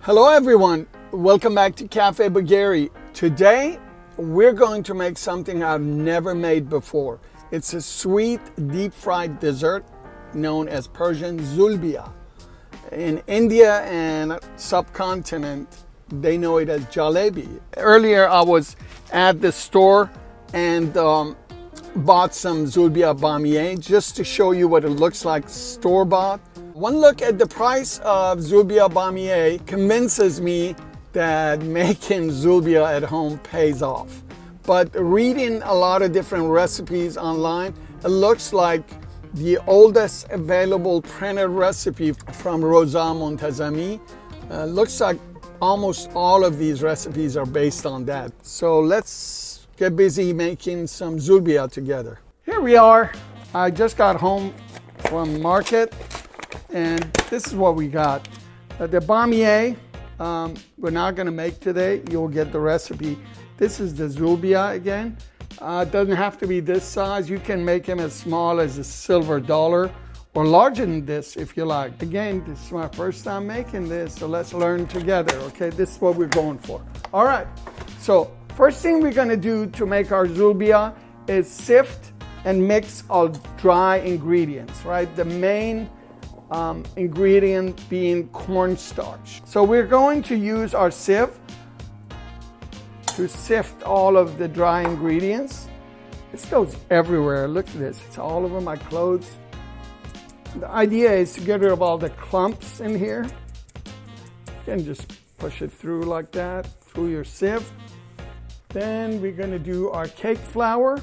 Hello everyone, welcome back to Cafe Bagheri. Today we're going to make something I've never made before. It's a sweet deep fried dessert known as Persian ZOOLBIA. In India and subcontinent they know it as Jalebi. Earlier I was at the store and bought some ZOOLBIA bamiye just to show you what it looks like store-bought. One look at the price of ZOOLBIA bamiye convinces me that making ZOOLBIA at home pays off. But reading a lot of different recipes online, it looks like the oldest available printed recipe from Roza Montazami. Looks like almost all of these recipes are based on that. So let's get busy making some ZOOLBIA together. Here we are. I just got home from market. And this is what we got. The bamiye, we're not going to make today. You'll get the recipe. This is the ZOOLBIA again. It doesn't have to be this size. You can make them as small as a silver dollar or larger than this if you like. Again, this is my first time making this, so let's learn together, okay? This is what we're going for. All right, so first thing we're going to do to make our ZOOLBIA is sift and mix all dry ingredients, right? The main ingredient being cornstarch. So we're going to use our sieve to sift all of the dry ingredients. This goes everywhere. Look at this. It's all over my clothes. The idea is to get rid of all the clumps in here. You can just push it through like that, through your sieve. Then we're going to do our cake flour.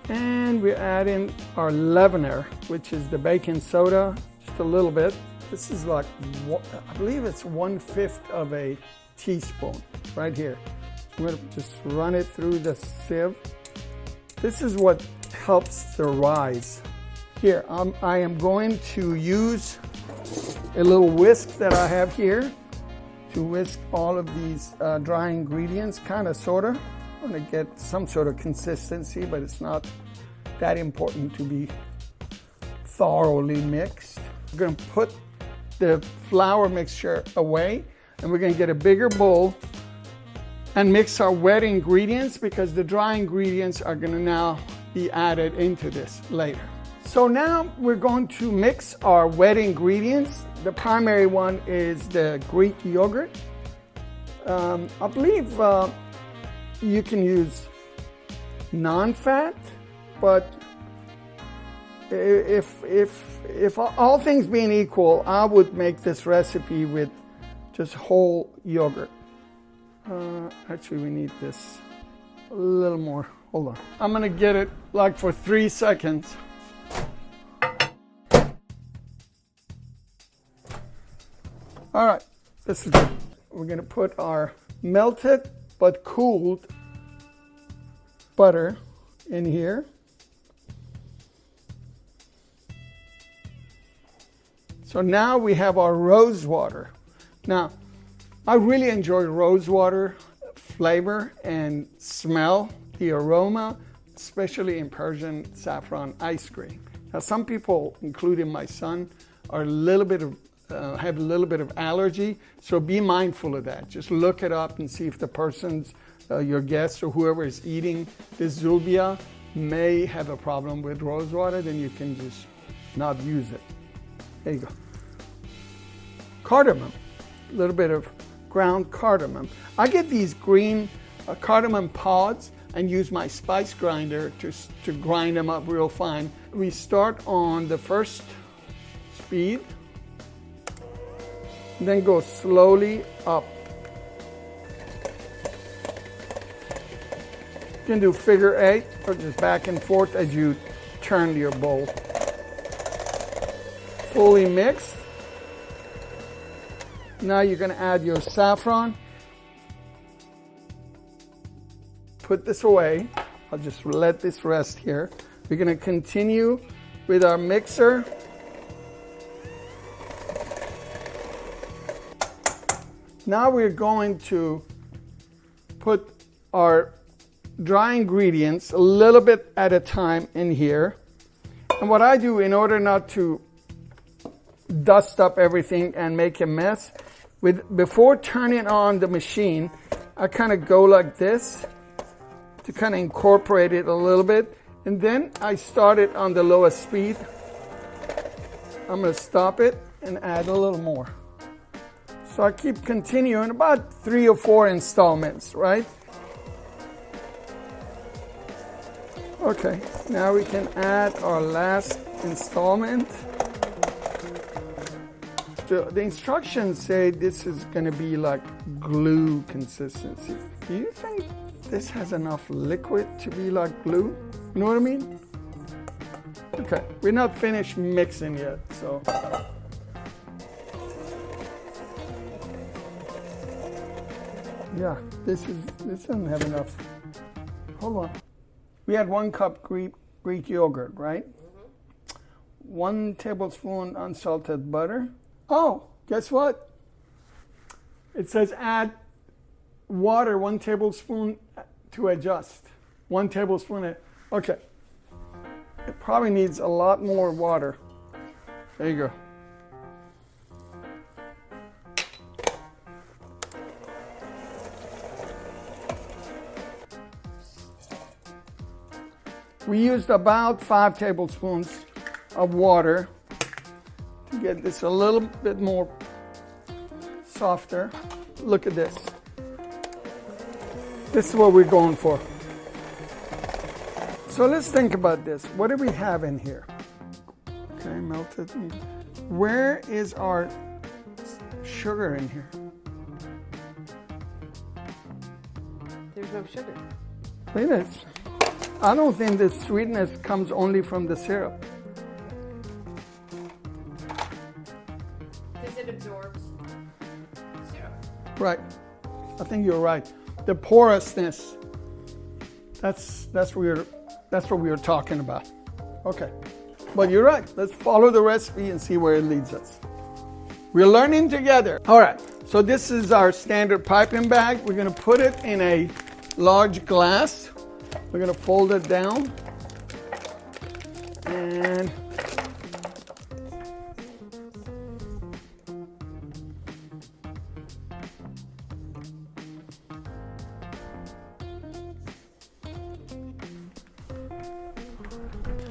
And we're adding our leavener, which is the baking soda, just a little bit. This is like, I believe it's 1/5 of a teaspoon right here. I'm going to just run it through the sieve. This is what helps the rise. Here, I am going to use a little whisk that I have here to whisk all of these dry ingredients, kind of, sort of. I'm going to get some sort of consistency, but it's not that important to be thoroughly mixed. We're going to put the flour mixture away, and we're going to get a bigger bowl and mix our wet ingredients because the dry ingredients are going to now be added into this later. So now we're going to mix our wet ingredients. The primary one is the Greek yogurt. I believe you can use non-fat, but if all things being equal, I would make this recipe with just whole yogurt. Actually, we need this a little more. Hold on. I'm gonna get it like for 3 seconds. All right, this is good. We're gonna put our melted but cooled butter in here. So now we have our rose water. Now, I really enjoy rose water flavor and smell, the aroma, especially in Persian saffron ice cream. Now, some people, including my son, are have a little bit of allergy, so be mindful of that. Just look it up and see if the person's your guest or whoever is eating this ZOOLBIA may have a problem with rose water, then you can just not use it. There you go. Cardamom, a little bit of ground cardamom. I get these green cardamom pods and use my spice grinder to grind them up real fine. We start on the first speed, then go slowly up. You can do figure 8 or just back and forth as you turn your bowl. Fully mixed. Now you're going to add your saffron. Put this away. I'll just let this rest here. We're going to continue with our mixer. Now we're going to put our dry ingredients a little bit at a time in here. And what I do in order not to dust up everything and make a mess Before turning on the machine, I kind of go like this to kind of incorporate it a little bit. And then I start it on the lowest speed. I'm going to stop it and add a little more. So I keep continuing about 3 or 4 installments, right? Okay, now we can add our last installment. The instructions say this is going to be like glue consistency. Do you think this has enough liquid to be like glue? You know what I mean? Okay, we're not finished mixing yet, so. Yeah, this doesn't have enough. Hold on. We had 1 cup Greek yogurt, right? 1 tablespoon unsalted butter. Oh, guess what? It says add water 1 tablespoon to adjust. 1 tablespoon. Okay. It probably needs a lot more water. There you go. We used about 5 tablespoons of water to get this a little bit more softer. Look at this. This is what we're going for. So let's think about this. What do we have in here? Okay, melted. Where is our sugar in here? There's no sugar. Look at this. I don't think the sweetness comes only from the syrup. Because it absorbs syrup. Right. I think you're right. The porousness. That's what we were talking about. Okay. But you're right. Let's follow the recipe and see where it leads us. We're learning together. All right. So this is our standard piping bag. We're going to put it in a large glass. We're going to fold it down. And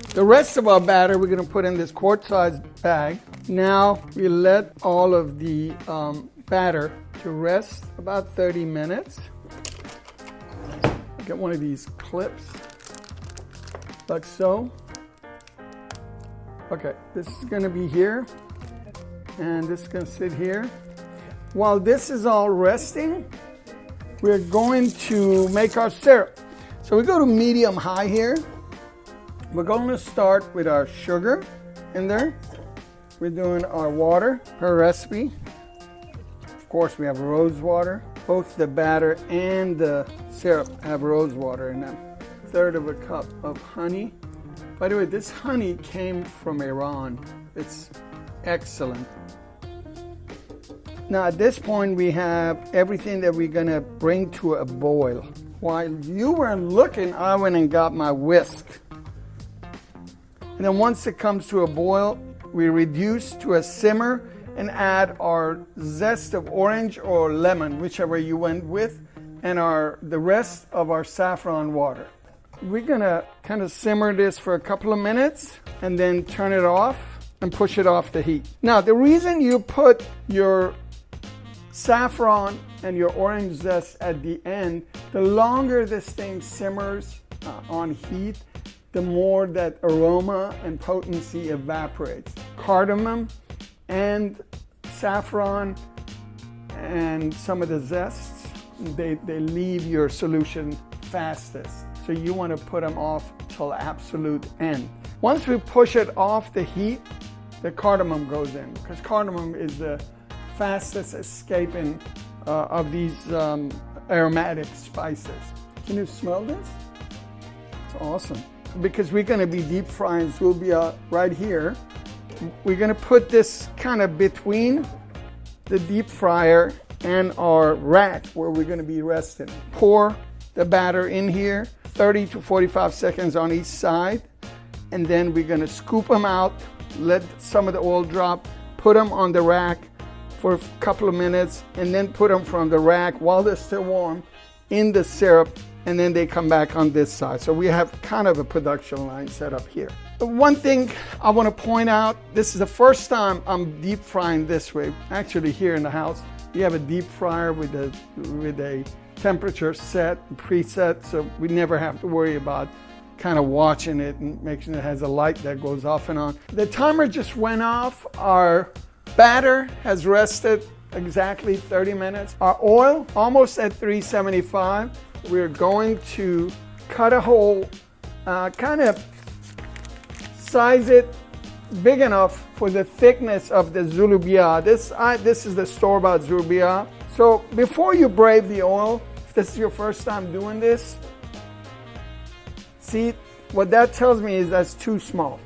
the rest of our batter we're going to put in this quart-sized bag. Now we let all of the batter to rest about 30 minutes. Get one of these clips, like so. Okay, this is going to be here, and this is going to sit here. While this is all resting, we're going to make our syrup. So we go to medium-high here. We're going to start with our sugar in there. We're doing our water per recipe. Of course, we have rose water. Both the batter and the syrup have rose water in them. 1/3 of a cup of honey. By the way, this honey came from Iran. It's excellent. Now at this point, we have everything that we're gonna bring to a boil. While you were looking, I went and got my whisk. And then once it comes to a boil, we reduce to a simmer and add our zest of orange or lemon, whichever you went with, and the rest of our saffron water. We're gonna kind of simmer this for a couple of minutes and then turn it off and push it off the heat. Now, the reason you put your saffron and your orange zest at the end, the longer this thing simmers on heat, the more that aroma and potency evaporates. Cardamom and saffron and some of the zests, they leave your solution fastest. So you want to put them off till absolute end. Once we push it off the heat, the cardamom goes in, because cardamom is the fastest escaping of these aromatic spices. Can you smell this? It's awesome. Because we're going to be deep frying ZOOLBIA right here. We're going to put this kind of between the deep fryer and our rack where we're going to be resting. Pour the batter in here, 30 to 45 seconds on each side, and then we're going to scoop them out, let some of the oil drop, put them on the rack for a couple of minutes and then put them from the rack while they're still warm in the syrup, and then they come back on this side. So we have kind of a production line set up here. One thing I want to point out, this is the first time I'm deep frying this way. Actually, here in the house, we have a deep fryer with a temperature set, preset, so we never have to worry about kind of watching it and making sure it has a light that goes off and on. The timer just went off. Our batter has rested exactly 30 minutes. Our oil almost at 375. We're going to cut a hole, kind of size it big enough for the thickness of the zoolbia. This is the store-bought zoolbia. So before you brave the oil, if this is your first time doing this, see, what that tells me is that's too small.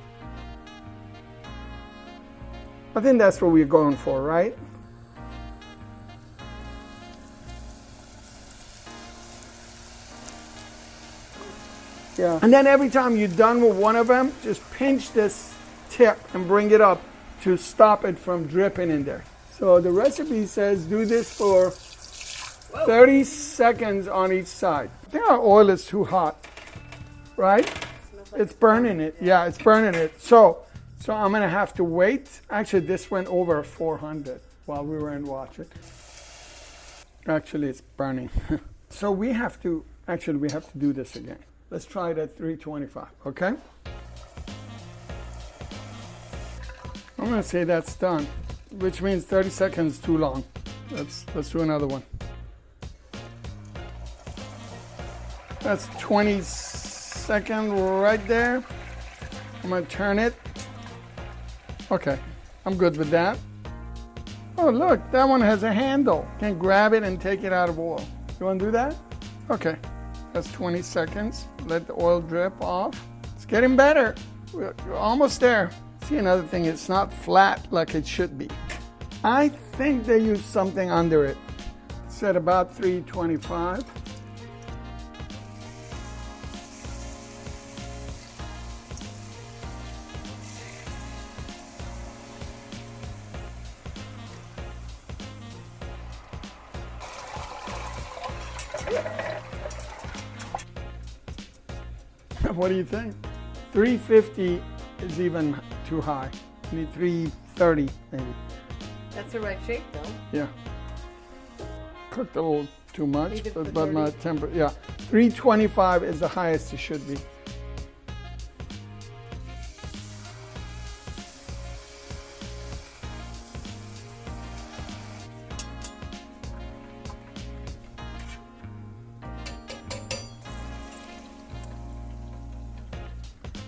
I think that's what we're going for, right? Yeah. And then every time you're done with one of them, just pinch this tip and bring it up to stop it from dripping in there. So the recipe says do this for 30 seconds on each side. I think our oil is too hot, right? Like it's burning it. Yeah, it's burning it. So I'm gonna have to wait. Actually, this went over 400 while we were in watching. Actually, it's burning. So we have to do this again. Let's try it at 325, okay? I'm gonna say that's done, which means 30 seconds too long. Let's do another one. That's 20 seconds right there. I'm gonna turn it. Okay, I'm good with that. Oh look, that one has a handle. Can grab it and take it out of oil. You wanna do that? Okay. That's 20 seconds. Let the oil drip off. It's getting better. We're almost there. See, another thing, it's not flat like it should be. I think they used something under it. It's at about 325. What do you think? 350 is even too high. You need 330 maybe. That's the right shape though. Yeah. Cooked a little too much, but my temper, yeah. 325 is the highest it should be.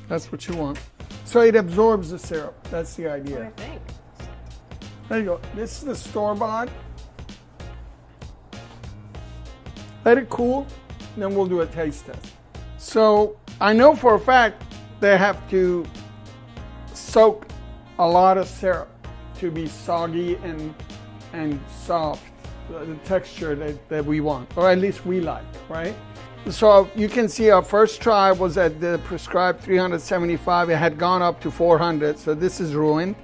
That's what you want. So it absorbs the syrup. That's the idea. I think. There you go. This is the store-bought. Let it cool, then we'll do a taste test. So I know for a fact they have to soak a lot of syrup to be soggy and soft, the texture that we want, or at least we like, right? So you can see our first try was at the prescribed 375. It had gone up to 400, so this is ruined.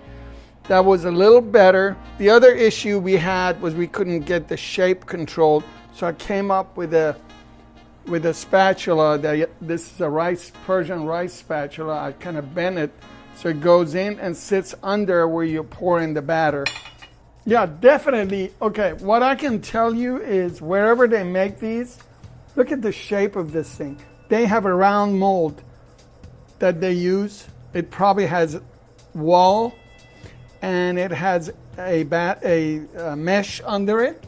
That was a little better. The other issue we had was we couldn't get the shape controlled, so I came up with a spatula. This is a Persian rice spatula. I kind of bend it so it goes in and sits under where you pour in the batter. Yeah, definitely. Okay, what I can tell you is wherever they make these, look at the shape of this thing. They have a round mold that they use. It probably has wall and it has a mesh under it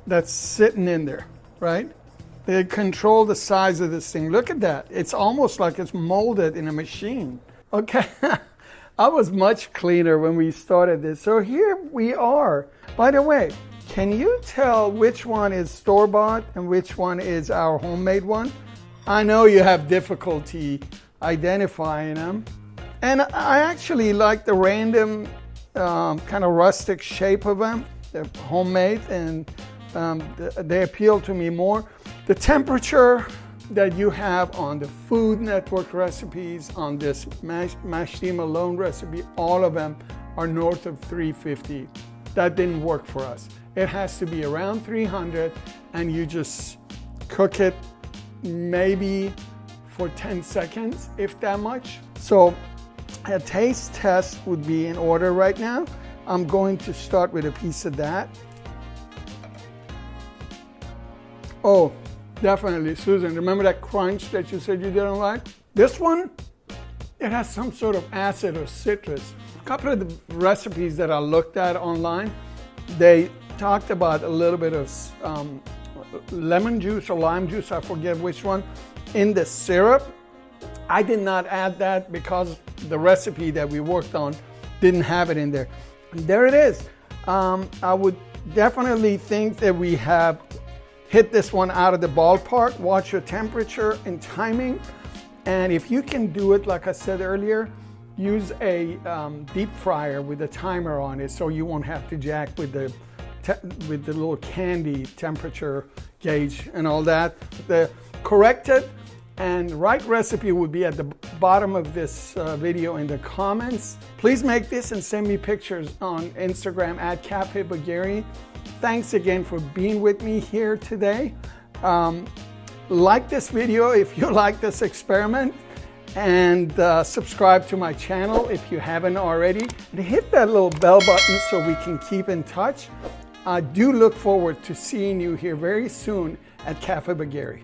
that's sitting in there, right? They control the size of this thing. Look at that. It's almost like it's molded in a machine. Okay, I was much cleaner when we started this. So here we are. By the way, can you tell which one is store-bought and which one is our homemade one? I know you have difficulty identifying them. And I actually like the random kind of rustic shape of them. They're homemade and they appeal to me more. The temperature that you have on the Food Network recipes, on this Mashdim alone recipe, all of them are north of 350. that didn't work for us. It has to be around 300, and you just cook it maybe for 10 seconds, if that much. So a taste test would be in order right now. I'm going to start with a piece of that. Oh, definitely, Susan, remember that crunch that you said you didn't like? This one, it has some sort of acid or citrus. A couple of the recipes that I looked at online, they talked about a little bit of lemon juice or lime juice, I forget which one, in the syrup. I did not add that because the recipe that we worked on didn't have it in there. And there it is. I would definitely think that we have hit this one out of the ballpark. Watch your temperature and timing. And if you can do it, like I said earlier, use a deep fryer with a timer on it so you won't have to jack with the little candy temperature gauge and all that. The corrected and right recipe would be at the bottom of this video in the comments. Please make this and send me pictures on Instagram at Cafe Bagheri. Thanks again for being with me here today. Like this video if you like this experiment, and subscribe to my channel if you haven't already, and hit that little bell button so we can keep in touch. I do look forward to seeing you here very soon at Cafe Bagheri.